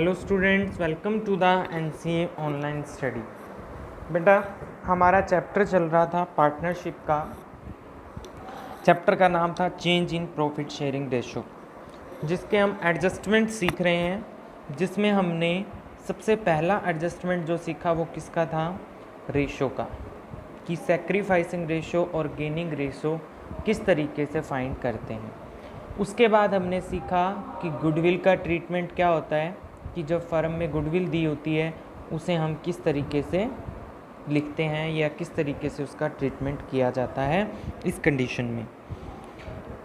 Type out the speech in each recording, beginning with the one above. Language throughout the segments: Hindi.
Hello students, welcome to the NCA online study. बेटा, हमारा चैप्टर चल रहा था पार्टनरशिप का। चैप्टर का नाम था change in profit sharing ratio, जिसके हम एडजस्टमेंट सीख रहे हैं। जिसमें हमने सबसे पहला एडजस्टमेंट जो सीखा वो किसका था? रेशो का, कि सैक्रिफाइसिंग रेशो और गेनिंग रेशो किस तरीके से फाइंड करते हैं। उसके बाद हमने सीखा कि गुडविल का ट्रीटमेंट क्या होता है, कि जब फर्म में गुडविल दी होती है उसे हम किस तरीके से लिखते हैं या किस तरीके से उसका ट्रीटमेंट किया जाता है इस कंडीशन में।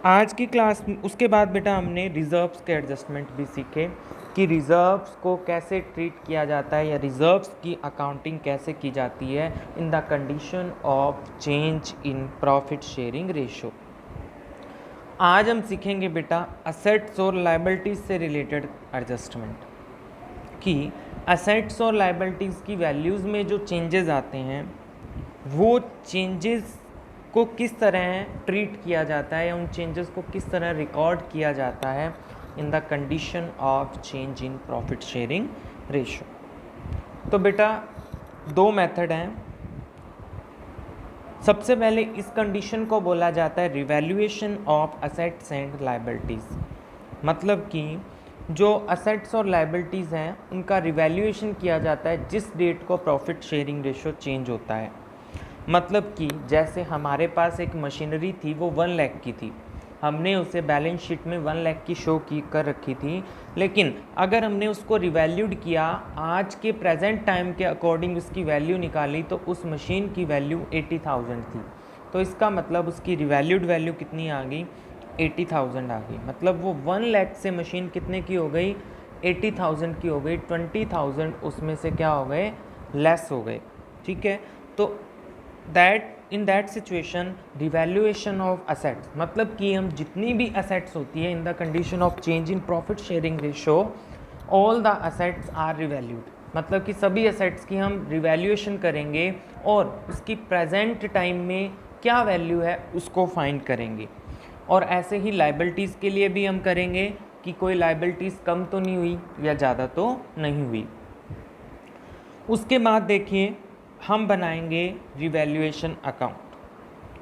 आज की क्लास उसके बाद बेटा हमने रिजर्व्स के एडजस्टमेंट भी सीखे, कि रिजर्व्स को कैसे ट्रीट किया जाता है या रिजर्व्स की अकाउंटिंग कैसे की जाती है in the condition of change in profit sharing ratio. आज हम सीखेंगे बेटा असेट्स और लायबिलिटीज़ से रिलेटेड एडजस्टमेंट, कि असेट्स और लायबिलिटीज़ की वैल्यूज़ में जो चेंजेस आते हैं वो चेंजेस को किस तरह ट्रीट किया जाता है या उन चेंजेस को किस तरह रिकॉर्ड किया जाता है in the condition of change in profit sharing ratio. तो बेटा दो मेथड हैं। सबसे पहले इस कंडीशन को बोला जाता है revaluation of assets and liabilities, मतलब कि जो असेट्स और लायबिलिटीज़ हैं उनका रिवैल्यूएशन किया जाता है जिस डेट को प्रॉफिट शेयरिंग रेशो चेंज होता है। मतलब कि जैसे हमारे पास एक मशीनरी थी, वो 1 लाख की थी, हमने उसे बैलेंस शीट में 1 लाख की शो की कर रखी थी, लेकिन अगर हमने उसको रिवैल्यूड किया, आज के प्रेजेंट टाइम के अकॉर्डिंग उसकी वैल्यू निकाली तो उस मशीन की वैल्यू 80,000 थी। तो इसका मतलब उसकी रिवैल्यूड वैल्यू कितनी आ गई? 80,000 आ गई। मतलब वो 1 लाख से मशीन कितने की हो गई? 80,000 की हो गई। 20,000 उसमें से क्या हो गए? लेस हो गए। ठीक है, तो in that situation revaluation of assets, मतलब कि हम जितनी भी असेट्स होती है in the condition of change in profit sharing ratio, all the assets are revalued, मतलब कि सभी असेट्स की हम रिवैल्यूएशन करेंगे और उसकी प्रेजेंट टाइम में क्या वैल्यू है उसको फाइंड करेंगे। और ऐसे ही लायबिलिटीज़ के लिए भी हम करेंगे कि कोई लायबिलिटीज़ कम तो नहीं हुई या ज़्यादा तो नहीं हुई। उसके बाद देखिए हम बनाएंगे रिवैल्यूएशन अकाउंट।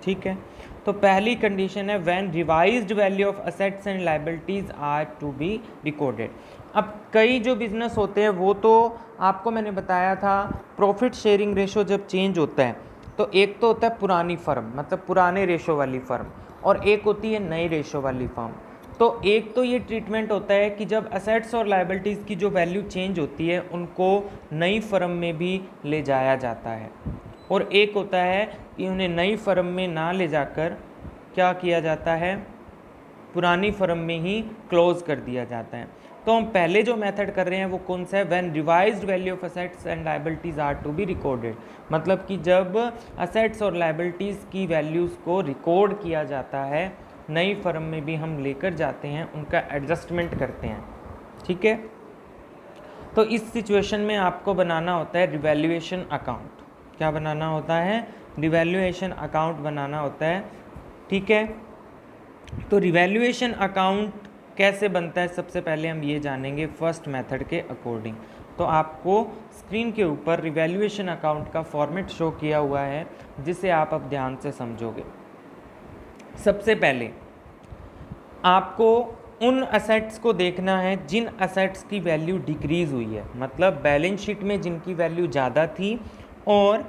ठीक है, तो पहली कंडीशन है when revised value of assets and liabilities are to be recorded. अब कई जो बिजनेस होते हैं वो तो आपको मैंने बताया था, प्रॉफिट शेयरिंग रेशो जब चेंज होता है तो एक तो होता है पुरानी फर्म, मतलब पुराने रेशो वाली फर्म, और एक होती है नई रेशो वाली फर्म। तो एक तो ये ट्रीटमेंट होता है कि जब असेट्स और लायबिलिटीज़ की जो वैल्यू चेंज होती है उनको नई फर्म में भी ले जाया जाता है, और एक होता है कि उन्हें नई फर्म में ना ले जाकर क्या किया जाता है, पुरानी फर्म में ही क्लोज कर दिया जाता है। तो हम पहले जो मेथड कर रहे हैं वो कौन सा है? When revised value of assets and liabilities are to be recorded, मतलब कि जब असेट्स और लायबिलिटीज़ की वैल्यूज़ को रिकॉर्ड किया जाता है, नई फर्म में भी हम लेकर जाते हैं, उनका एडजस्टमेंट करते हैं। ठीक है, तो इस सिचुएशन में आपको बनाना होता है रिवैल्यूएशन अकाउंट। क्या बनाना होता है? रिवैल्यूएशन अकाउंट बनाना होता है। ठीक है, तो रिवैल्यूएशन अकाउंट कैसे बनता है सबसे पहले हम ये जानेंगे फर्स्ट मेथड के अकॉर्डिंग। तो आपको स्क्रीन के ऊपर रिवैल्यूएशन अकाउंट का फॉर्मेट शो किया हुआ है, जिसे आप अब ध्यान से समझोगे। सबसे पहले आपको उन असेट्स को देखना है जिन असेट्स की वैल्यू डिक्रीज़ हुई है, मतलब बैलेंस शीट में जिनकी वैल्यू ज़्यादा थी और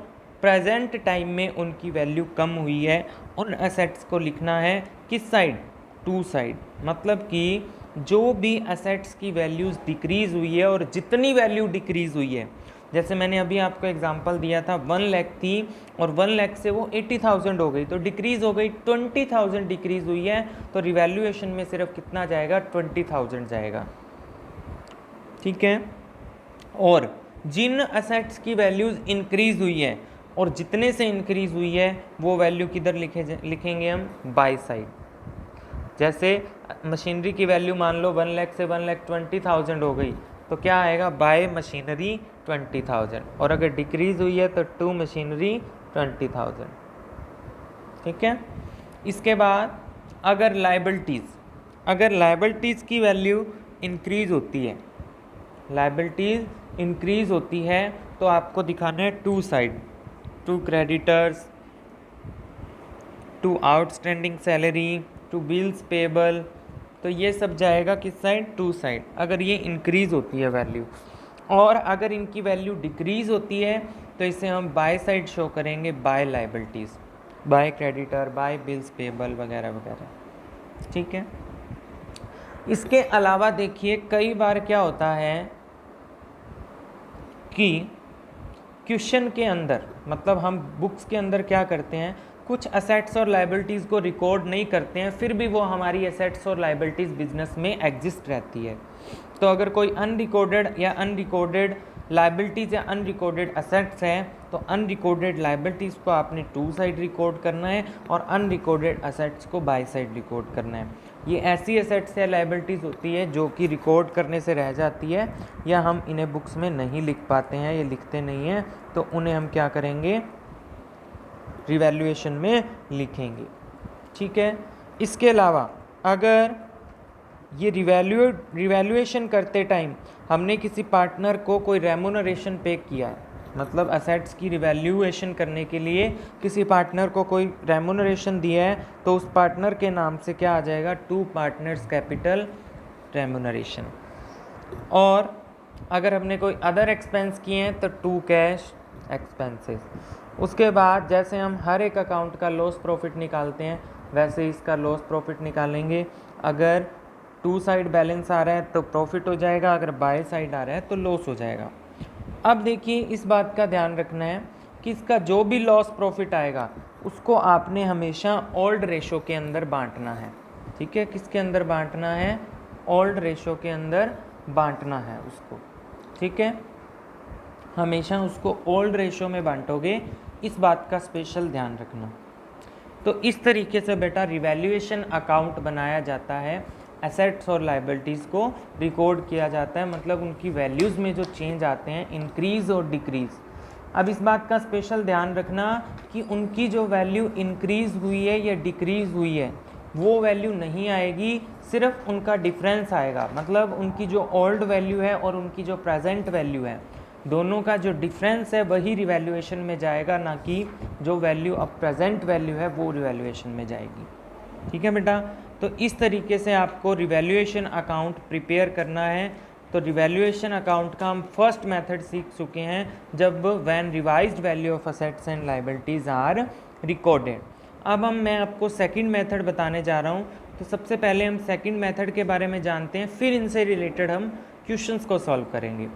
प्रेजेंट टाइम में उनकी वैल्यू कम हुई है। उन असेट्स को लिखना है किस साइड? टू साइड, मतलब कि जो भी असेट्स की वैल्यूज़ डिक्रीज़ हुई है और जितनी वैल्यू डिक्रीज़ हुई है, जैसे मैंने अभी आपको एग्जांपल दिया था 1 लाख थी और 1 लाख से वो 80,000 हो गई, तो डिक्रीज़ हो गई, 20,000 डिक्रीज़ हुई है, तो रिवैल्यूएशन में सिर्फ कितना जाएगा? 20,000 जाएगा। ठीक है, और जिन असेट्स की वैल्यूज़ इंक्रीज़ हुई है और जितने से इंक्रीज़ हुई है वो वैल्यू किधर लिखेंगे हम? By side. जैसे मशीनरी की वैल्यू मान लो 1 लाख से 1,20,000 हो गई, तो क्या आएगा? बाय मशीनरी 20,000, और अगर डिक्रीज़ हुई है तो टू मशीनरी 20,000। ठीक है, इसके बाद अगर लायबिलिटीज़ की वैल्यू इंक्रीज़ होती है लाइबिलिटीज इंक्रीज होती है तो आपको दिखाना है to side, to creditors, to outstanding salary, to bills payable, तो ये सब जाएगा किस साइड, टू साइड, अगर ये इंक्रीज होती है वैल्यू। और अगर इनकी वैल्यू डिक्रीज होती है तो इसे हम बाय साइड शो करेंगे, by liabilities, by creditor, by bills payable वगैरह वगैरह। ठीक है। इसके अलावा देखिए कई बार क्या होता है कि क्वेश्चन के अंदर, मतलब हम बुक्स के अंदर क्या करते हैं, कुछ असेट्स और लाइबिलिटीज़ को रिकॉर्ड नहीं करते हैं, फिर भी वो हमारी असेट्स और लाइबिलिटीज़ बिजनेस में एग्जिस्ट रहती है। तो अगर कोई अनरिकॉर्डेड लाइबिलिटीज़ या अनरिकॉर्डेड असेट्स हैं तो अनरिकॉर्डेड लाइबिलिटीज़ को आपने टू साइड रिकॉर्ड करना है और अनरिकॉर्डेड असेट्स को बाय साइड रिकॉर्ड करना है। ये ऐसी असेट्स या लाइबिलिटीज़ होती है जो कि रिकॉर्ड करने से रह जाती है या हम इन्हें बुक्स में नहीं लिख पाते हैं, ये लिखते नहीं हैं, तो उन्हें हम क्या करेंगे, रिवैल्यूएशन में लिखेंगे। ठीक है। इसके अलावा अगर ये रिवैल्यूएशन करते टाइम हमने किसी पार्टनर को कोई रेम्यूनरेशन पे किया है, मतलब असेट्स की रिवैल्यूएशन करने के लिए किसी पार्टनर को कोई रेम्यूनरेशन दिया है, तो उस पार्टनर के नाम से क्या आ जाएगा, टू पार्टनर्स कैपिटल रेम्यूनरेशन। और अगर हमने कोई अदर एक्सपेंस किए हैं तो टू कैश एक्सपेंसेस। उसके बाद जैसे हम हर एक अकाउंट का लॉस प्रॉफिट निकालते हैं वैसे इसका लॉस प्रॉफिट निकालेंगे। अगर टू साइड बैलेंस आ रहा है तो प्रॉफिट हो जाएगा, अगर बाय साइड आ रहा है तो लॉस हो जाएगा। अब देखिए इस बात का ध्यान रखना है कि इसका जो भी लॉस प्रॉफिट आएगा उसको आपने हमेशा ओल्ड रेशो के अंदर बांटना है। ठीक है, किसके अंदर बांटना है, ओल्ड रेशो के अंदर बांटना है उसको। ठीक है, हमेशा उसको ओल्ड रेशो में बांटोगे, इस बात का स्पेशल ध्यान रखना। तो इस तरीके से बेटा रिवैल्यूएशन अकाउंट बनाया जाता है, एसेट्स और लाइबिलिटीज़ को रिकॉर्ड किया जाता है, मतलब उनकी वैल्यूज़ में जो चेंज आते हैं, इंक्रीज़ और डिक्रीज़। अब इस बात का स्पेशल ध्यान रखना कि उनकी जो वैल्यू इंक्रीज़ हुई है या डिक्रीज़ हुई है वो वैल्यू नहीं आएगी, सिर्फ उनका डिफरेंस आएगा, मतलब उनकी जो ओल्ड वैल्यू है और उनकी जो प्रेजेंट वैल्यू है दोनों का जो डिफरेंस है वही रिवैल्यूएशन में जाएगा, ना कि जो वैल्यू अब प्रेजेंट वैल्यू है वो रिवैल्यूएशन में जाएगी। ठीक है बेटा, तो इस तरीके से आपको रिवैल्यूएशन अकाउंट प्रिपेयर करना है। तो रिवैल्यूएशन अकाउंट का हम फर्स्ट मेथड सीख चुके हैं, जब when revised value of assets and liabilities are recorded. अब मैं आपको सेकंड मेथड बताने जा रहा हूँ। तो सबसे पहले हम सेकंड मेथड के बारे में जानते हैं, फिर इनसे रिलेटेड हम क्वेश्चंस को सॉल्व करेंगे।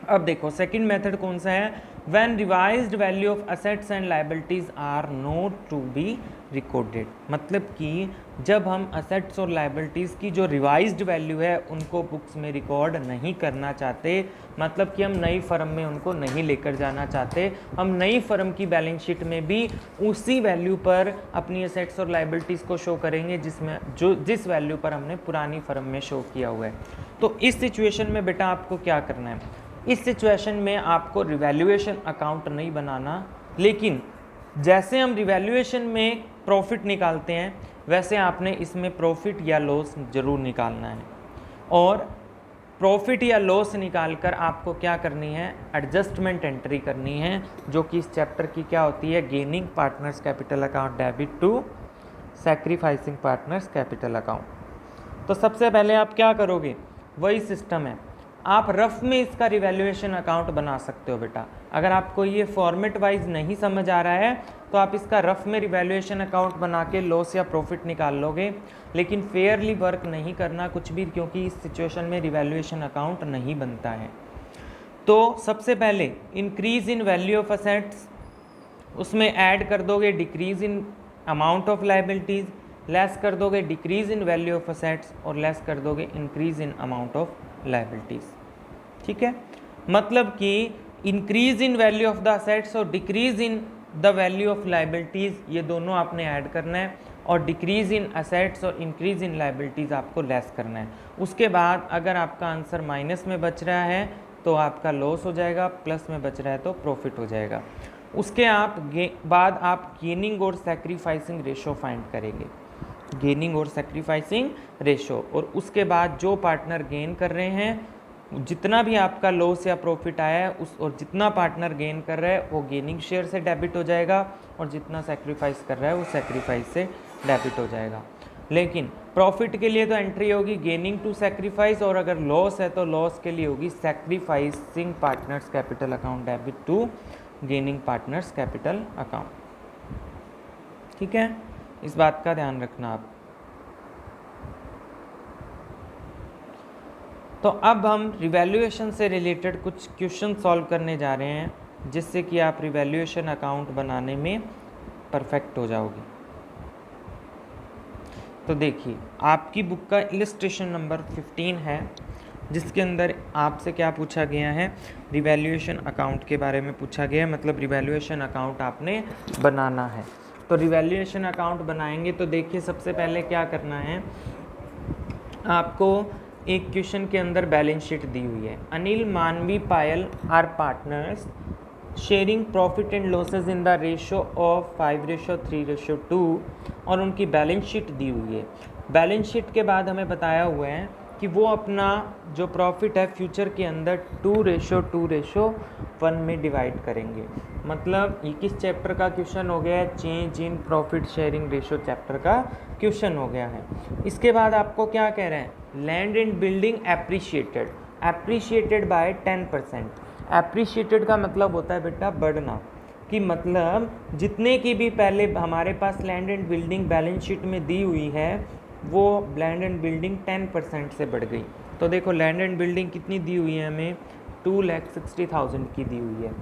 अब देखो सेकंड मेथड कौन सा है, when revised value of assets and liabilities are not to be recorded, मतलब कि जब हम असेट्स और लाइबिलिटीज़ की जो रिवाइज्ड वैल्यू है उनको बुक्स में रिकॉर्ड नहीं करना चाहते, मतलब कि हम नई फर्म में उनको नहीं लेकर जाना चाहते, हम नई फर्म की बैलेंस शीट में भी उसी वैल्यू पर अपनी असेट्स और लाइबिलिटीज़ को शो करेंगे जिस वैल्यू पर हमने पुरानी फर्म में शो किया हुआ है। तो इस सिचुएशन में बेटा आपको क्या करना है, इस सिचुएशन में आपको रिवैल्यूएशन अकाउंट नहीं बनाना, लेकिन जैसे हम रिवैल्यूएशन में प्रॉफिट निकालते हैं वैसे आपने इसमें प्रॉफिट या लॉस ज़रूर निकालना है। और प्रॉफिट या लॉस निकालकर आपको क्या करनी है, एडजस्टमेंट एंट्री करनी है, जो कि इस चैप्टर की क्या होती है, gaining partners capital account debit to sacrificing partners capital account. तो सबसे पहले आप क्या करोगे, वही सिस्टम है, आप रफ में इसका रिवैल्यूएशन अकाउंट बना सकते हो बेटा। अगर आपको ये फॉर्मेट वाइज नहीं समझ आ रहा है तो आप इसका रफ में रिवैल्यूएशन अकाउंट बना के लॉस या प्रॉफिट निकाल लोगे, लेकिन फेयरली वर्क नहीं करना कुछ भी, क्योंकि इस सिचुएशन में रिवैल्यूएशन अकाउंट नहीं बनता है। तो सबसे पहले increase in value of assets, उसमें ऐड कर दोगे decrease in amount of liabilities, less कर दोगे decrease in value of assets और लेस कर दोगे increase in amount of liabilities. ठीक है, मतलब कि increase in value of the assets और decrease in the value of liabilities, ये दोनों आपने ऐड करना है, और डिक्रीज इन असेट्स और इंक्रीज इन लाइबिलिटीज़ आपको लेस करना है। उसके बाद अगर आपका आंसर माइनस में बच रहा है तो आपका लॉस हो जाएगा, प्लस में बच रहा है तो प्रॉफिट हो जाएगा। उसके बाद आप गेनिंग और सैक्रिफाइसिंग रेशो फाइंड करेंगे, गेनिंग और सैक्रिफाइसिंग रेशो, और उसके बाद जो पार्टनर गेन कर रहे हैं जितना भी आपका लॉस या प्रॉफिट आया है उस, और जितना पार्टनर गेन कर रहा है वो गेनिंग शेयर से डेबिट हो जाएगा, और जितना सेक्रीफाइस कर रहा है वो सेक्रीफाइस से डेबिट हो जाएगा। लेकिन प्रॉफिट के लिए तो एंट्री होगी गेनिंग टू सेक्रीफाइस, और अगर लॉस है तो लॉस के लिए होगी sacrificing partners capital account debit to gaining partners capital account. ठीक है, इस बात का ध्यान रखना आप। तो अब हम रिवैल्यूएशन से रिलेटेड कुछ क्वेश्चन सॉल्व करने जा रहे हैं, जिससे कि आप रिवैल्यूएशन अकाउंट बनाने में परफेक्ट हो जाओगे। तो देखिए, आपकी बुक का इलस्ट्रेशन नंबर 15 है, जिसके अंदर आपसे क्या पूछा गया है, रिवैल्यूएशन अकाउंट के बारे में पूछा गया है, मतलब रिवैल्यूएशन अकाउंट आपने बनाना है। तो रिवैल्यूएशन अकाउंट बनाएंगे तो देखिए, सबसे पहले क्या करना है, आपको एक क्वेश्चन के अंदर बैलेंस शीट दी हुई है। Anil, Manvi, Payal are partners sharing profit and losses in the ratio of 5:3:2, और उनकी बैलेंस शीट दी हुई है। बैलेंस शीट के बाद हमें बताया हुआ है कि वो अपना जो प्रॉफिट है फ्यूचर के अंदर 2:2:1 में डिवाइड करेंगे। मतलब ये किस चैप्टर का क्वेश्चन हो गया है, change in profit sharing ratio chapter का क्वेश्चन हो गया है। इसके बाद आपको क्या कह रहे हैं, land and building appreciated by 10%। Appreciated का मतलब होता है बेटा बढ़ना, कि मतलब जितने की भी पहले हमारे पास land and building balance sheet में दी हुई है, वो लैंड एंड बिल्डिंग 10% से बढ़ गई। तो देखो, लैंड एंड बिल्डिंग कितनी दी हुई है हमें, 2,60,000 की दी हुई है,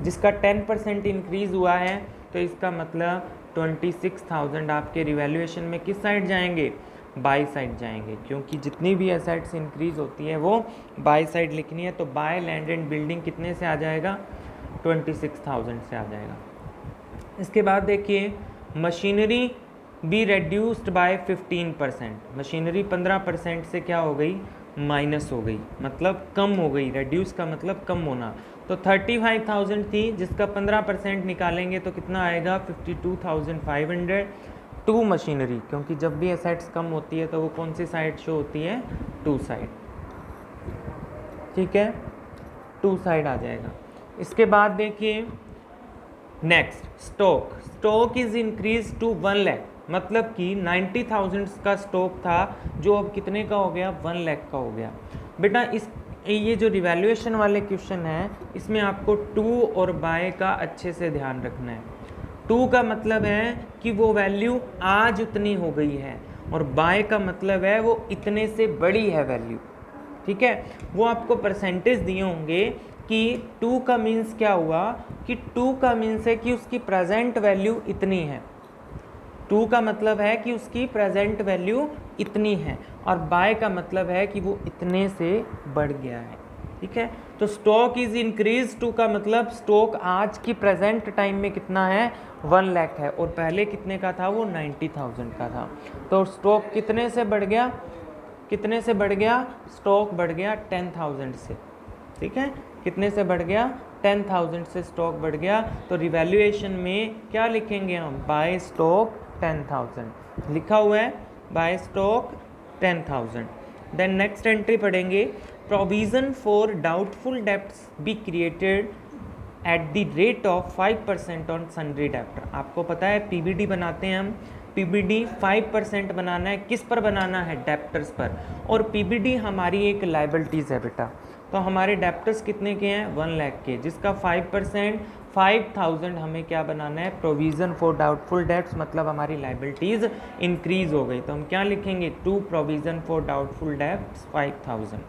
जिसका 10% इंक्रीज़ हुआ है। तो इसका मतलब 26,000 आपके रिवैल्यूएशन में किस साइड जाएंगे, बाई साइड जाएंगे, क्योंकि जितनी भी एसेट्स इंक्रीज होती है वो बाई साइड लिखनी है। तो बाय लैंड एंड बिल्डिंग कितने से आ जाएगा, 26,000 से आ जाएगा। इसके बाद देखिए, machinery be reduced by 15%। Machinery 15% से क्या हो गई, माइनस हो गई, मतलब कम हो गई। रेड्यूस का मतलब कम होना। तो 35,000 थी, जिसका 15% निकालेंगे तो कितना आएगा, 52,500 टू मशीनरी, क्योंकि जब भी एसेट्स कम होती है तो वो कौन सी साइड शो होती है, टू साइड। ठीक है, टू साइड आ जाएगा। इसके बाद देखिए next, stock is increase to 1 lakh, मतलब कि 90,000 का स्टॉक था, जो अब कितने का हो गया, 1 लाख का हो गया। बेटा ये जो रिवैल्यूएशन वाले क्वेश्चन है, इसमें आपको टू और बाय का अच्छे से ध्यान रखना है। टू का मतलब है कि वो वैल्यू आज उतनी हो गई है, और बाय का मतलब है वो इतने से बड़ी है वैल्यू। ठीक है, वो आपको परसेंटेज दिए होंगे कि टू का मीन्स क्या हुआ, कि टू का मीन्स है कि उसकी प्रेजेंट वैल्यू इतनी है। टू का मतलब है कि उसकी प्रेजेंट वैल्यू इतनी है, और बाय का मतलब है कि वो इतने से बढ़ गया है। ठीक है, तो स्टॉक इज इंक्रीज टू का मतलब स्टॉक आज की प्रेजेंट टाइम में कितना है, 1 लाख है, और पहले कितने का था, वो 90,000 का था। तो स्टॉक कितने से बढ़ गया, कितने से बढ़ गया, स्टॉक बढ़ गया 10,000 से। ठीक है, कितने से बढ़ गया, 10,000 से स्टॉक बढ़ गया। तो रिवैल्यूएशन में क्या लिखेंगे हम, बाय स्टॉक 10,000 लिखा हुआ है, by stock 10,000। Then next entry पढ़ेंगे, provision for doubtful debts be created at the rate of 5% on sundry debtor. आपको पता है पीबीडी बनाते हैं हम, पीबीडी 5% बनाना है, किस पर बनाना है, डेब्टर्स पर, और पीबीडी हमारी एक लाइबिलिटीज़ है बेटा। तो हमारे डेब्टर्स कितने के हैं, 1 लाख के, जिसका 5% 5,000 हमें क्या बनाना है, प्रोविज़न फॉर डाउटफुल डेब्ट्स, मतलब हमारी लाइबिलिटीज़ इंक्रीज हो गई। तो हम क्या लिखेंगे, to provision for doubtful debts 5,000।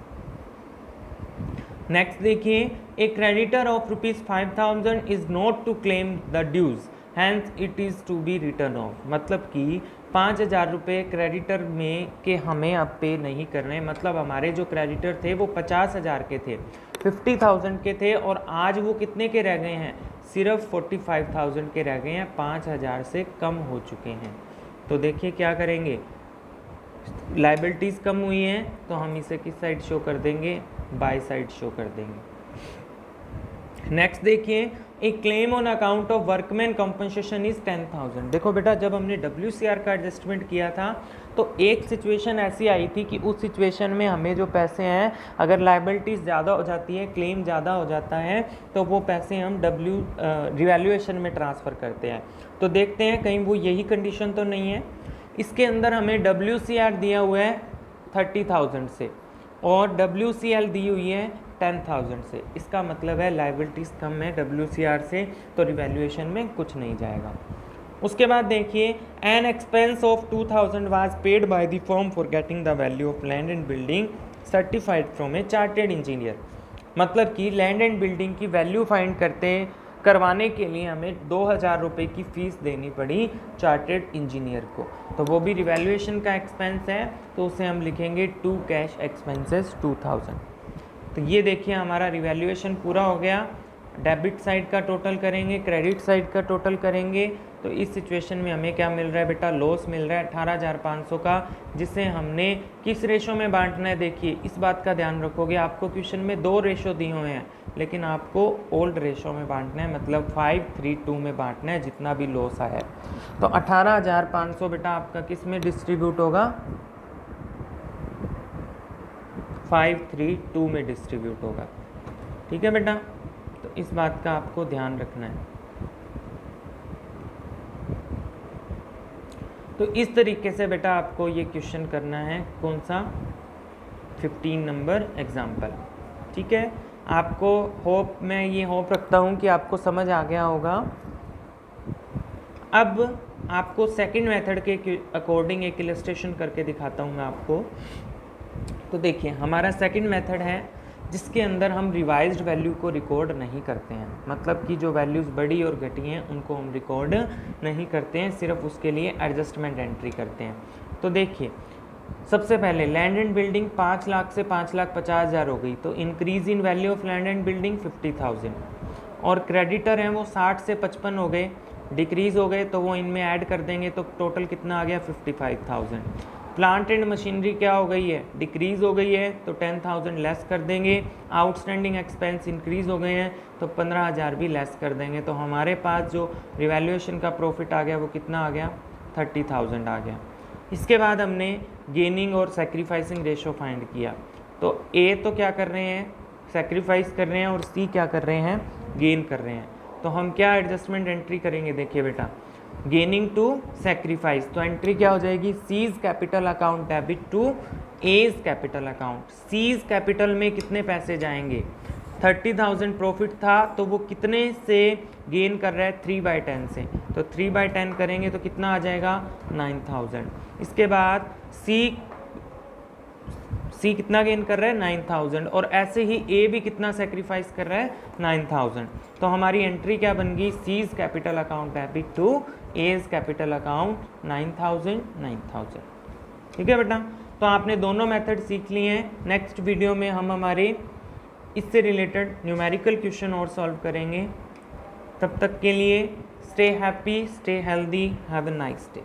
Next देखिए, a creditor of ₹5,000 is not to claim the dues, hence it is to be written off. मतलब कि 5,000 रुपये क्रेडिटर में के हमें अब पे नहीं करने, मतलब हमारे जो क्रेडिटर थे वो 50,000 के थे, 50,000 के थे, और आज वो कितने के रह गए हैं, सिर्फ 45,000 के रह गए हैं, 5,000 से कम हो चुके हैं। तो देखिए क्या करेंगे, लाइबिलिटीज़ कम हुई हैं तो हम इसे किस साइड शो कर देंगे, बाय साइड शो कर देंगे। नेक्स्ट देखिए, एक claim on account of workman compensation is 10,000। देखो बेटा, जब हमने WCR का एडजस्टमेंट किया था तो एक सिचुएशन ऐसी आई थी कि उस सिचुएशन में हमें जो पैसे हैं, अगर लाइबिलिटीज़ ज़्यादा हो जाती है, क्लेम ज़्यादा हो जाता है, तो वो पैसे हम रिवैल्यूएशन में ट्रांसफ़र करते हैं। तो देखते हैं कहीं वो यही कंडीशन तो नहीं है। इसके अंदर हमें WCR दिया हुआ है 30,000 से और WCL दी हुई है 10,000 से। इसका मतलब है लाइबिलिटीज़ कम है WCR से, तो रिवैल्यूएशन में कुछ नहीं जाएगा। उसके बाद देखिए, an expense of 2,000 was paid by the firm for getting the value of land and building certified from a chartered engineer. मतलब कि लैंड एंड बिल्डिंग की वैल्यू फाइंड करवाने के लिए हमें 2,000 रुपये की फ़ीस देनी पड़ी चार्टेड इंजीनियर को, तो वो भी रिवैल्यूएशन का एक्सपेंस है, तो उसे हम लिखेंगे टू कैश एक्सपेंसेस 2,000। तो ये देखिए हमारा रिवैल्यूएशन पूरा हो गया। डेबिट साइड का टोटल करेंगे, क्रेडिट साइड का टोटल करेंगे, तो इस सिचुएशन में हमें क्या मिल रहा है बेटा, लॉस मिल रहा है 18,500 का, जिसे हमने किस रेशो में बांटना है। देखिए इस बात का ध्यान रखोगे, आपको क्वेश्चन में 2 रेशो दिए हुए हैं, लेकिन आपको ओल्ड रेशो में बांटना है, मतलब 5:3:2 में बांटना है जितना भी लॉस आया है। तो 18,500 बेटा आपका किस में डिस्ट्रीब्यूट होगा, 5:3:2 में डिस्ट्रीब्यूट होगा। ठीक है बेटा, तो इस बात का आपको ध्यान रखना है। तो इस तरीके से बेटा आपको ये क्वेश्चन करना है, कौन सा, 15 नंबर एग्जाम्पल। ठीक है, आपको मैं ये होप रखता हूँ कि आपको समझ आ गया होगा। अब आपको सेकंड मेथड के अकॉर्डिंग एक इलस्ट्रेशन करके दिखाता हूँ मैं आपको। तो देखिए हमारा सेकंड मेथड है जिसके अंदर हम रिवाइज्ड वैल्यू को रिकॉर्ड नहीं करते हैं, मतलब कि जो वैल्यूज़ बढ़ी और घटी हैं उनको हम रिकॉर्ड नहीं करते हैं, सिर्फ उसके लिए एडजस्टमेंट एंट्री करते हैं। तो देखिए सबसे पहले लैंड एंड बिल्डिंग 5 लाख से 5,50,000 हो गई, तो increase in value of land and building 50,000। और क्रेडिटर हैं वो 60 से 55 हो गए, डिक्रीज़ हो गए, तो वो इनमें ऐड कर देंगे, तो टोटल कितना आ गया 55,000। प्लांट एंड मशीनरी क्या हो गई है, डिक्रीज़ हो गई है, तो 10,000 लेस कर देंगे। आउटस्टैंडिंग एक्सपेंस इंक्रीज़ हो गए हैं, तो 15,000 भी लेस कर देंगे। तो हमारे पास जो रिवैल्यूएशन का प्रॉफिट आ गया वो कितना आ गया, 30,000 आ गया। इसके बाद हमने गेनिंग और सेक्रीफाइसिंग रेशो फाइंड किया। तो ए तो क्या कर रहे हैं, सेक्रीफाइस कर रहे हैं, और सी क्या कर रहे हैं, गेन कर रहे हैं। तो हम क्या एडजस्टमेंट एंट्री करेंगे, देखिए बेटा, गेनिंग टू सेक्रीफाइस, तो एंट्री क्या हो जाएगी, C's capital account debit to A's capital account. C's capital में कितने पैसे जाएंगे, 30,000 प्रॉफिट था, तो वो कितने से गेन कर रहा है, 3/10 से, तो 3/10 करेंगे तो कितना आ जाएगा, 9,000। इसके बाद सी कितना गेन कर रहा है, 9,000, और ऐसे ही ए भी कितना सेक्रीफाइस कर रहा है, 9,000। तो हमारी एंट्री क्या बन गई, C's capital account debit to A's capital account 9,000। ठीक है बेटा, तो आपने दोनों मेथड सीख लिए हैं। नेक्स्ट वीडियो में हम हमारे इससे रिलेटेड न्यूमेरिकल क्वेश्चन और सॉल्व करेंगे। तब तक के लिए stay happy, stay healthy, have a nice day.